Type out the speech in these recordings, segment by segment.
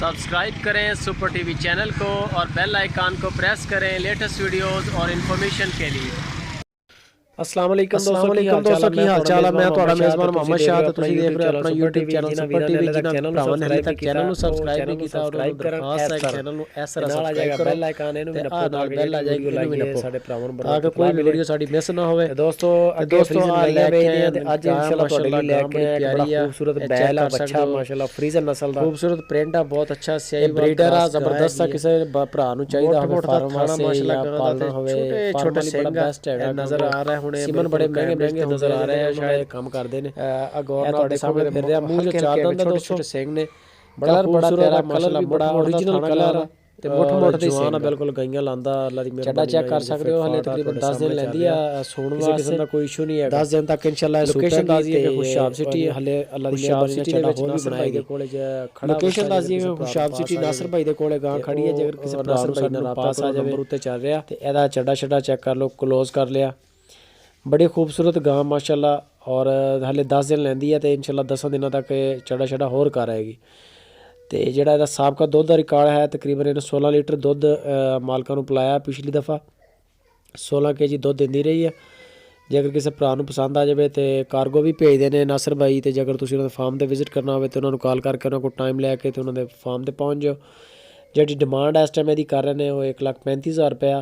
Subscribe करें super TV channel को और बेल आइकान को प्रेस करें लेटेस्ट वीडियोस और इन्फॉर्मेशन के लिए। अस्सलाम वालेकुम दोस्तों की हाल चाल है। मैं ਤੁਹਾਡਾ ਮੇਜ਼ਬਾਨ मोहम्मद शाह ਤੇ ਤੁਸੀਂ ਦੇਖ ਰਹੇ ਹੋ ਆਪਣਾ YouTube ਚੈਨਲ ਸੁਪਰ ਟੀਵੀ ਜਿਨ੍ਹਾਂ ਭਰਾਵਾਂ ਨੇ ਹਲੇ ਤੱਕ ਚੈਨਲ ਨੂੰ ਸਬਸਕ੍ਰਾਈਬ ਨਹੀਂ ਕੀਤਾ ਔਰ ਉਹਨੂੰ ਦਰਖਾਸਤ ਹੈ ਚੈਨਲ ਨੂੰ ਇਸ ਤਰ੍ਹਾਂ ਸਬਸਕ੍ਰਾਈਬ ਕਰੋ ਬੈਲ ਆਈਕਨ ਇਹਨੂੰ ਵੀ ਨੱਪੋ ਨਾਲ ਬੈਲ ਆ ਜਾਏਗੀ ਇਹਨੂੰ ਵੀ ਨੱਪੋ ਸਾਡੇ ਭਰਾਵਾਂ ਨੂੰ ਤਾਂ ਕਿ ਕੋਈ ਵੀ ਵੀਡੀਓ ਸਾਡੀ ਮਿਸ ਨਾ ਹੋਵੇ। ਦੋਸਤੋ ਆ ਲੈ ਕੇ ਆਏ ਤੇ ਅੱਜ ਇਨਸ਼ਾਅੱਲਾ ਤੁਹਾਡੇ ਲਈ ਲੈ ਕੇ ਆਏ ਇੱਕ ਬੜਾ ਖੂਬਸੂਰਤ ਬੈਲ ਆ ਬੱਚਾ ਮਾਸ਼ਾਅੱਲਾ ਫਰੀਜ਼ਰ ਨਸਲ ਦਾ ਖੂਬਸੂਰਤ ਪ੍ਰਿੰਟ ਆ ਬਹੁਤ ਅੱਛਾ ਸਿਆਹੀ ਬਰੀਡਰ ਆ ਜ਼ਬਰਦਸਤ ਆ ਕਿਸੇ ਭਰਾ ਨੂੰ ਚਾਹੀਦਾ ਹੋਵੇ ਫਾਰਮ ਵਾਸਤੇ ਮਾਸ਼ਾਅੱਲਾ ਪਾਲਣਾ ਹੋਵੇ ਛੋਟੇ ਸਿੰਘ ਬੈਸਟ ਹੈ ਨਜ਼ਰ ਆ ਰਿਹਾ ਹੁਣ ਸੀਮਨ ਬੜੇ महंगे नजर आ रहे हैं शायद काम करते हैं अगौर ਤੁਹਾਡੇ ਸਾਹਮਣੇ ਫਿਰ ਰਿਹਾ ਮੂੰਹ ਜੋ ਚਾਰ ਦੰਦ ਛੋਟੇ ਸਿੰਘ ਨੇ ਬੜਾ ਪਿਆਰਾ ਮਾਸ਼ਾਅੱਲਾ ਬੜਾ ओरिजिनल ਕਲਰ ਤੇ ਮੁੱਠ ਦੀ ਜਵਾਨ ਆ ਬਿਲਕੁਲ ਗਈਆਂ ਲਾਂਦਾ ਅੱਲਾ ਦੀ ਮਿਹਰਬਾਨੀ ਚੱਡਾ ਚੈੱਕ ਕਰ ਸਕਦੇ ਹੋ ਹਲੇ ਤਕਰੀਬਨ 10 ਦਿਨ ਲੈਂਦੀ ਆ ਸੌਣ ਵਾਸਤੇ ਕਿਸੇ ਦਾ ਕੋਈ ਇਸ਼ੂ ਨਹੀਂ ਹੈਗਾ 10 ਦਿਨ ਤੱਕ ਇਨਸ਼ਾਅੱਲਾ ਲੋਕੇਸ਼ਨ ਦੱਸ ਦਈਏ ਕਿ ਖੁਸ਼ਾਬ ਸਿਟੀ ਹਲੇ ਅੱਲਾ ਦੀ ਮਿਹਰਬਾਨੀ ਨਾਲ ਚੱਡਾ ਹੋਰ ਵੀ ਬਣਾਈ ਦੇ ਕੋਲੇ ਖੜਾ ਲੋਕੇਸ਼ਨ ਦੱਸ ਦਈਏ ਕਿ ਖੁਸ਼ਾਬ ਸਿਟੀ ਨਾਸਰ ਭਾਈ ਦੇ ਕੋਲੇ ਗਾਂ ਖੜੀ ਹੈ ਜੇਕਰ ਕਿਸੇ ਭਰਾ ਨੂੰ ਸਾਡੇ ਨਾਲ ਪਾਸ ਆ ਜਾਵੇ ਨੰਬਰ ਉੱਤੇ ਚੱਲ ਰਿਹਾ ਤੇ ਇਹਦਾ ਚੱਡਾ ਚੈੱਕ ਕਰ ਲਓ क्लोज कर लिया। बड़ी खूबसूरत गां माशाअल्लाह और हाले 10 दिन लैंदी है तो इंशाअल्लाह 10 दिनों तक चढ़ा होर कर आएगी। तो जोड़ा इसका साबका दुध का रिकॉर्ड है तकरीबन इन्हें 16 लीटर दुध मालकों को पिलाया पिछली दफ़ा 16 kg दुध देंदी रही है। जे अगर किसी भरा नूं पसंद आ जाए तो कार्गो भी भेजते हैं नासर भाई। तो जे अगर तुसीं उन्होंने फार्म पर विजिट करना हो तो उन्होंने कॉल करके उन्होंने टाइम लैके तो उन्होंने फार्म पर पहुँच जाओ। जी डिमांड इस टाइम यदि कर रहे हैं वो 1,35,000 रुपया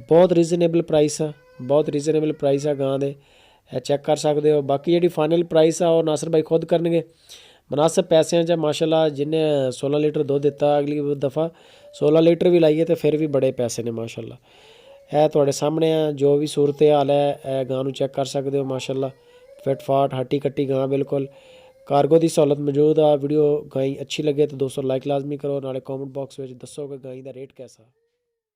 बहुत रीजनेबल प्राइस है बहुत रीजनेबल प्राइस है गां दे चैक कर सकते हो। बाकी जी फाइनल प्राइस है और नासर भाई खुद करनगे मुनासिब पैसे च माशाअल्लाह जिन्हें 16 लीटर दुध दिता अगली दफ़ा 16 लीटर भी लाइए तो फिर भी बड़े पैसे ने माशाअल्लाह। है तुहाडे सामने जो भी सूरत हाल है गां नूं चैक कर सकते हो माशाअल्लाह फिट फाट हट्टी कट्टी गां बिल्कुल कार्गो की सहूलत मौजूद आ। वीडियो गाई अच्छी लगे तो दोस्तों लाइक लाजमी करो नाले कॉमेंट बॉक्स में दसो कि गाई का रेट कैसा।